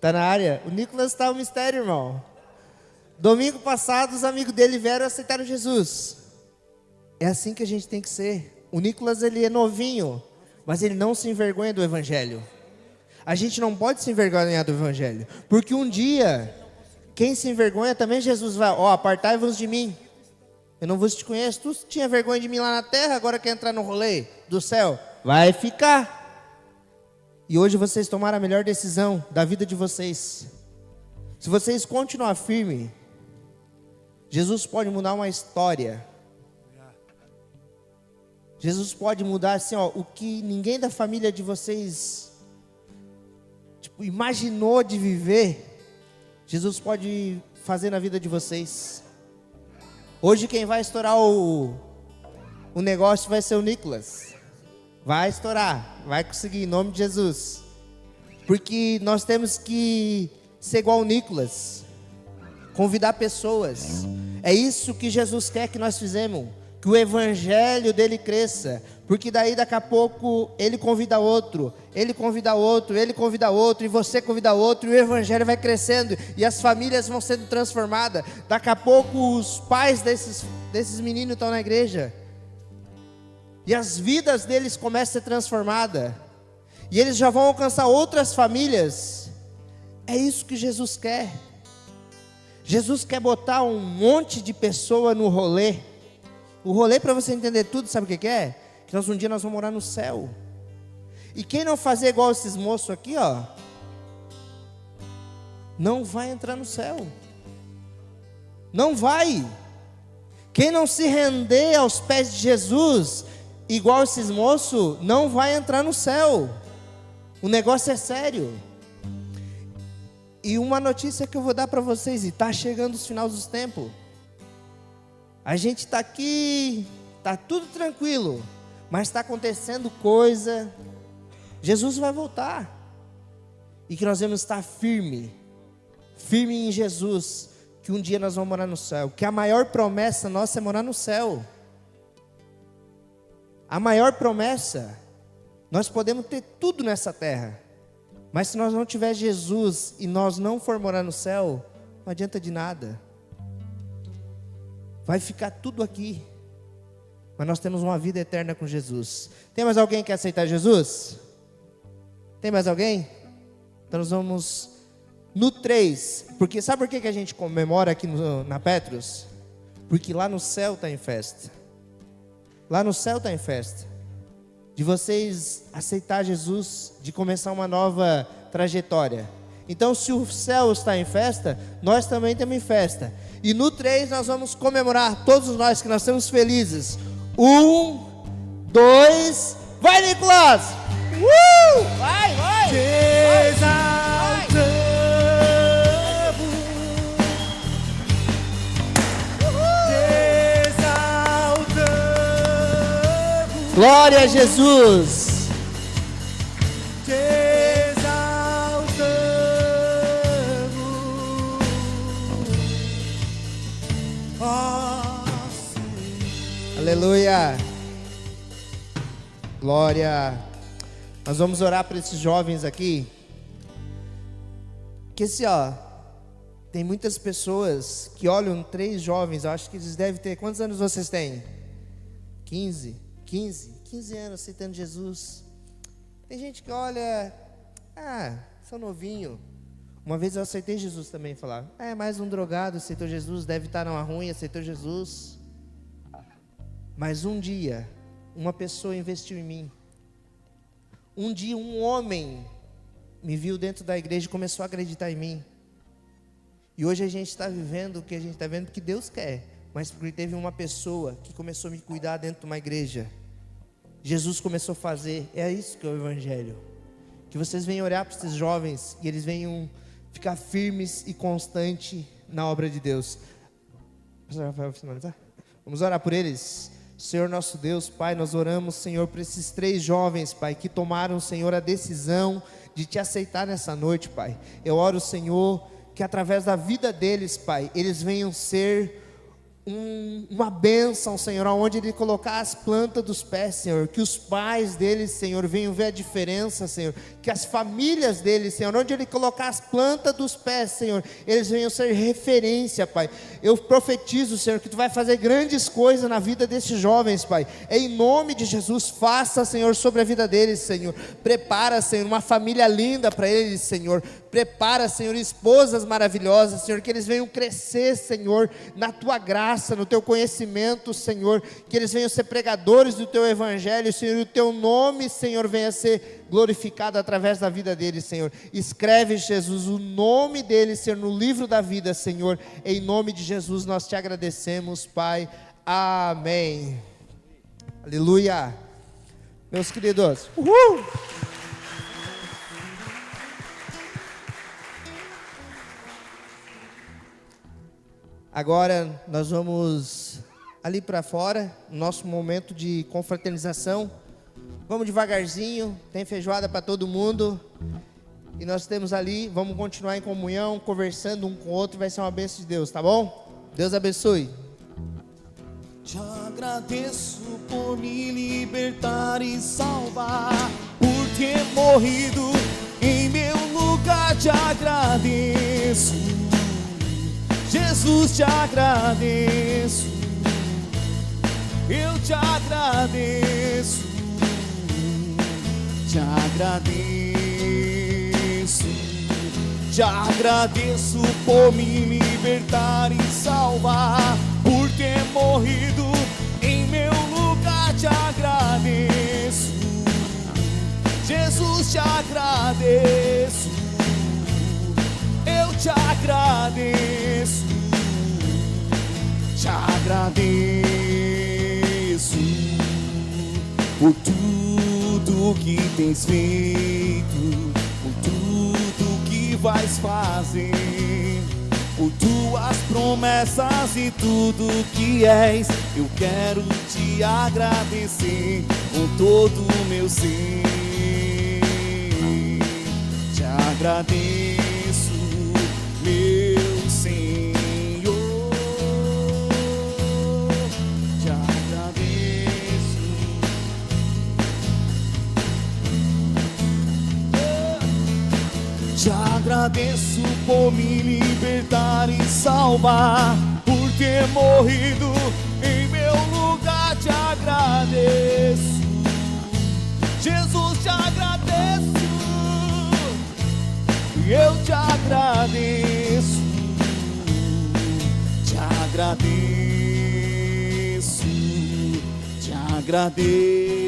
Tá na área? O Nicolas está um mistério, irmão. Domingo passado, os amigos dele vieram e aceitaram Jesus. É assim que a gente tem que ser. O Nicolas, ele é novinho, mas ele não se envergonha do Evangelho. A gente não pode se envergonhar do Evangelho, porque um dia, quem se envergonha também, Jesus vai: apartai-vos de mim, eu não vos te conheço. Tu tinha vergonha de mim lá na terra, agora quer entrar no rolê do céu? Vai ficar. E hoje vocês tomaram a melhor decisão da vida de vocês. Se vocês continuar firme, Jesus pode mudar uma história. Jesus pode mudar assim, ó, o que ninguém da família de vocês imaginou de viver. Jesus pode fazer na vida de vocês. Hoje quem vai estourar o negócio vai ser o Nicolas. Vai estourar, vai conseguir, em nome de Jesus. Porque nós temos que ser igual o Nicolas, convidar pessoas. É isso que Jesus quer que nós fizemos, que o evangelho dele cresça. Porque daí daqui a pouco ele convida outro, ele convida outro, ele convida outro, e você convida outro, e o evangelho vai crescendo, e as famílias vão sendo transformadas. Daqui a pouco os pais desses meninos estão na igreja, e as vidas deles começam a ser transformadas, e eles já vão alcançar outras famílias. É isso que Jesus quer. Jesus quer botar um monte de pessoa no rolê. O rolê, para você entender tudo, sabe o que é? Que um dia nós vamos morar no céu. E quem não fazer igual esses moços aqui, ó, não vai entrar no céu. Não vai. Quem não se render aos pés de Jesus, igual esses moços, não vai entrar no céu. O negócio é sério. E uma notícia que eu vou dar para vocês, e está chegando os finais dos tempos. A gente está aqui, está tudo tranquilo, mas está acontecendo coisa. Jesus vai voltar, e que nós vamos estar firme em Jesus, que um dia nós vamos morar no céu. Que a maior promessa nossa é morar no céu. A maior promessa, nós podemos ter tudo nessa terra, mas se nós não tiver Jesus e nós não for morar no céu, não adianta de nada. Vai ficar tudo aqui, mas nós temos uma vida eterna com Jesus. Tem mais alguém que quer aceitar Jesus? Tem mais alguém? Então nós vamos no 3, porque sabe por que a gente comemora aqui na Petros? Porque lá no céu está em festa. Lá no céu está em festa. De vocês aceitar Jesus, de começar uma nova trajetória. Então, se o céu está em festa, nós também estamos em festa. E no 3 nós vamos comemorar, todos nós, que nós estamos felizes. 1, 2, vai, Nicolas! Vai, vai! Te exaltamos, te exaltamos, Glória a Jesus! te exaltamos. Ó Senhor. Aleluia! Glória! Nós vamos orar para esses jovens aqui. Que assim, ó, tem muitas pessoas que olham 3 jovens, eu acho que eles devem ter, quantos anos vocês têm? 15 anos aceitando Jesus. Tem gente que olha, sou novinho. Uma vez eu aceitei Jesus também, falar, mais um drogado aceitou Jesus, deve estar numa ruim, aceitou Jesus. Mas um dia, uma pessoa investiu em mim. Um dia um homem me viu dentro da igreja e começou a acreditar em mim. E hoje a gente está vivendo o que a gente está vendo porque Deus quer, mas porque teve uma pessoa que começou a me cuidar dentro de uma igreja. Jesus começou a fazer, é isso que é o evangelho. Que vocês venham orar para esses jovens e eles venham ficar firmes e constantes na obra de Deus. Pastor Rafael, finalizar? Vamos orar por eles. Senhor nosso Deus, Pai, nós oramos, Senhor, por esses 3 jovens, Pai, que tomaram, Senhor, a decisão de Te aceitar nessa noite, Pai. Eu oro, Senhor, que através da vida deles, Pai, eles venham ser uma bênção, Senhor, aonde Ele colocar as plantas dos pés, Senhor, que os pais deles, Senhor, venham ver a diferença, Senhor, que as famílias deles, Senhor, onde Ele colocar as plantas dos pés, Senhor, eles venham ser referência, Pai. Eu profetizo, Senhor, que Tu vai fazer grandes coisas na vida desses jovens, Pai, em nome de Jesus. Faça, Senhor, sobre a vida deles, Senhor. Prepara, Senhor, uma família linda para eles, Senhor. Prepara, Senhor, esposas maravilhosas, Senhor, que eles venham crescer, Senhor, na Tua graça, no Teu conhecimento, Senhor, que eles venham ser pregadores do Teu evangelho, Senhor, e o Teu nome, Senhor, venha ser glorificado através da vida deles, Senhor. Escreve, Jesus, o nome deles, Senhor, no livro da vida, Senhor, em nome de Jesus nós Te agradecemos, Pai, amém. Aleluia. Meus queridos. Uhul. Agora nós vamos ali para fora, nosso momento de confraternização. Vamos devagarzinho, tem feijoada para todo mundo. E nós temos ali, vamos continuar em comunhão, conversando um com o outro, vai ser uma bênção de Deus, tá bom? Deus abençoe. Te agradeço por me libertar e salvar, por ter morrido em meu lugar. Te agradeço, Jesus, te agradeço. Eu te agradeço, te agradeço, te agradeço por me libertar e salvar, por ter morrido em meu lugar. Te agradeço, Jesus, te agradeço. Eu te agradeço, te agradeço por tudo que tens feito, por tudo que vais fazer, por tuas promessas e tudo que és. Eu quero te agradecer com todo o meu ser. Te agradeço, meu Senhor. Te agradeço, te agradeço por me libertar e salvar, por ter morrido em meu lugar. Te agradeço, Jesus, te agradeço. Eu te agradeço, te agradeço, te agradeço.